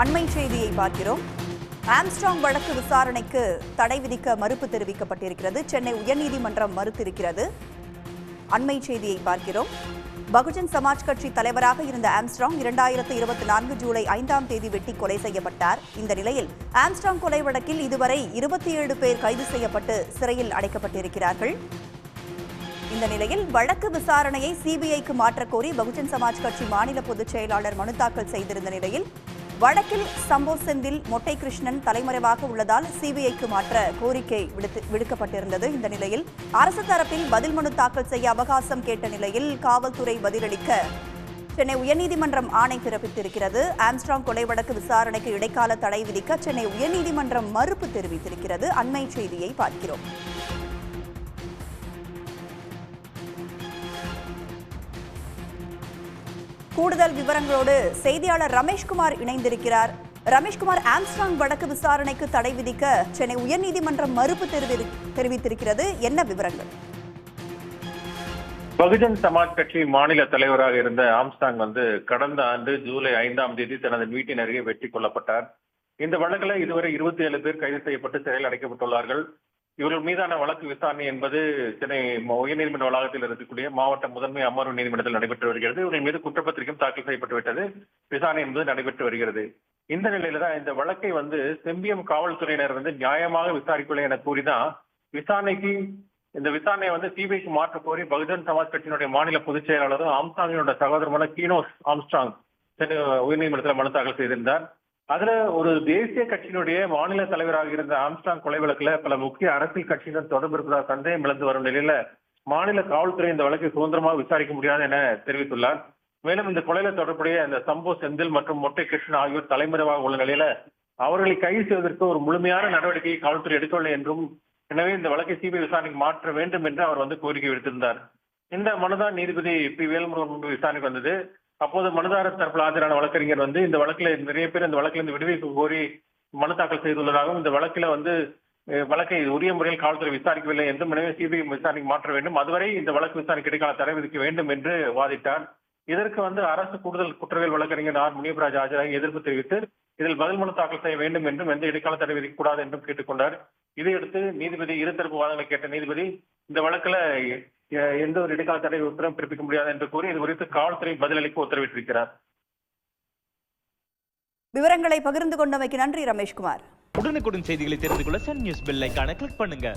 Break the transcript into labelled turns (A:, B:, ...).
A: அண்மை செய்தியை பார்க்கிறோம். ஆம்ஸ்ட்ராங் வழக்கு விசாரணைக்கு தடை விதிக்க மறுப்பு தெரிவிக்கப்பட்டிருக்கிறது. சென்னை உயர்நீதிமன்றம் மறுத்திருக்கிறது. அண்மை செய்தியை பார்க்கிறோம். பகுஜன் சமாஜ் கட்சி தலைவராக இருந்த ஆம்ஸ்ட்ராங் 2024 ஜூலை 5ஆம் தேதி வெட்டி கொலை செய்யப்பட்டார். இந்த நிலையில் ஆம்ஸ்ட்ராங் கொலை வழக்கில் இதுவரை 27 பேர் கைது செய்யப்பட்டு சிறையில் அடைக்கப்பட்டிருக்கிறார்கள். இந்த நிலையில் வழக்கு விசாரணையை சிபிஐக்கு மாற்றக்கோரி பகுஜன் சமாஜ் கட்சி மாநில பொதுச் செயலாளர் மனு தாக்கல் செய்திருந்த நிலையில் வழக்கில் சம்போ செந்தில், மொட்டை கிருஷ்ணன் தலைமறைவாக உள்ளதால் சிபிஐக்கு மாற்ற கோரிக்கை விடுக்கப்பட்டிருந்தது. இந்த நிலையில் அரசு தரப்பில் பதில் மனு தாக்கல் செய்ய அவகாசம் கேட்ட நிலையில் காவல்துறை பதிலளிக்க சென்னை உயர்நீதிமன்றம் ஆணை பிறப்பித்திருக்கிறது. ஆம்ஸ்ட்ராங் கொலை வழக்கு விசாரணைக்கு இடைக்கால தடை விதிக்க சென்னை உயர்நீதிமன்றம் மறுப்பு தெரிவித்திருக்கிறது. அண்மை செய்தியை பார்க்கிறோம். கூடுதல் விவரங்களோடு செய்தியாளர் ரமேஷ்குமார் இணைந்திருக்கிறார். ரமேஷ்குமார், ஆம்ஸ்ட்ராங் வழக்கு விசாரணைக்கு தடை விதிக்க சென்னை உயர்நீதிமன்றம் மறுப்பு தெரிவித்திருக்கிறது. என்ன விவரங்கள்?
B: பகுஜன் சமாஜ் கட்சி மாநில தலைவராக இருந்த ஆம்ஸ்ட்ராங் கடந்த ஆண்டு ஜூலை 5ஆம் தேதி தனது வீட்டின் அருகே வெட்டி கொல்லப்பட்டார். இந்த வழக்கில் இதுவரை 27 பேர் கைது செய்யப்பட்டு சிறையில் அடைக்கப்பட்டுள்ளார்கள். இவர்கள் மீதான வழக்கு விசாரணை என்பது சென்னை உயர்நீதிமன்ற வளாகத்தில் இருக்கக்கூடிய மாவட்ட முதன்மை அமர்வு நீதிமன்றத்தில் நடைபெற்று வருகிறது. இவர்கள் மீது குற்றப்பத்திரிகையும் தாக்கல் செய்யப்பட்டு விட்டது. விசாரணை என்பது நடைபெற்று வருகிறது. இந்த நிலையில தான் இந்த வழக்கை செம்பியம் காவல்துறையினர் நியாயமாக விசாரிக்கவில்லை என கூறிதான் இந்த விசாரணையை சிபிஐக்கு மாற்ற கோரி பகுஜன் சமாஜ் கட்சியினுடைய மாநில பொதுச் செயலாளரும் ஆம்ஸ்ட்ராங்கினோட சகோதரமான கீனோஸ் ஆம்ஸ்ட்ராங் சென்னை உயர்நீதிமன்றத்தில் மனு தாக்கல் செய்திருந்தார். அதுல ஒரு தேசிய கட்சியினுடைய மாநில தலைவராக இருந்த ஆம்ஸ்ட்ராங் கொலை வழக்குல பல முக்கிய அரசியல் கட்சியினர் தொடர்பு இருப்பதாக சந்தேகம் எழுந்து வரும் நிலையில மாநில காவல்துறை இந்த வழக்கை சுதந்திரமாக விசாரிக்க முடியாது என தெரிவித்துள்ளார். மேலும் இந்த கொலையில தொடர்புடைய அந்த சம்போ செந்தில் மற்றும் மொட்டை கிருஷ்ணன் ஆகியோர் தலைமறைவாக உள்ள நிலையில அவர்களை கைது செய்வதற்கு ஒரு முழுமையான நடவடிக்கையை காவல்துறை எடுக்கவில்லை என்றும், எனவே இந்த வழக்கை சிபிஐ விசாரணைக்கு மாற்ற வேண்டும் என்று அவர் கோரிக்கை விடுத்திருந்தார். இந்த மனுதான் நீதிபதி பி வேல்முருகன் முன்பு விசாரணைக்கு வந்தது. அப்போது மனுதாரர் தரப்பில் ஆஜரான வழக்கறிஞர் இந்த வழக்கில் நிறைய பேர் இந்த வழக்கில் விடுவிக்க கோரி மனு தாக்கல் செய்துள்ளதாகவும், இந்த வழக்கில் வழக்கை உரிய முறையில் காவல்துறை விசாரிக்கவில்லை என்றும், எனவே சிபிஐ விசாரணைக்கு மாற்ற வேண்டும், அதுவரை இந்த வழக்கு விசாரணைக்கு இடைக்கால தடை விதிக்க வேண்டும் என்று வாதிட்டார். இதற்கு அரசு கூடுதல் குற்றவியல் வழக்கறிஞர் ஆர் முனியப்பராஜ் ஆஜராகி எதிர்ப்பு தெரிவித்து இதில் பதில் மனு தாக்கல் செய்ய வேண்டும் என்றும், எந்த இடைக்கால தடை விதிக்கக்கூடாது என்றும் கேட்டுக்கொண்டார். இதையடுத்து நீதிபதி இருதரப்பு வாதங்களை கேட்ட நீதிபதி இந்த வழக்குல எந்த ஒரு இடைக்கால தடை உத்தரவு பிறப்பிக்க முடியாது என்று கூறி இது குறித்து காவல்துறை பதிலளிக்க உத்தரவிட்டிருக்கிறார்.
A: விவரங்களை பகிர்ந்து கொண்டமைக்கு நன்றி ரமேஷ்குமார்.
C: உடனுக்குடன் செய்திகளை தெரிந்து கொள்ள சன் நியூஸ் பெல் ஐகானை கிளிக் பண்ணுங்க.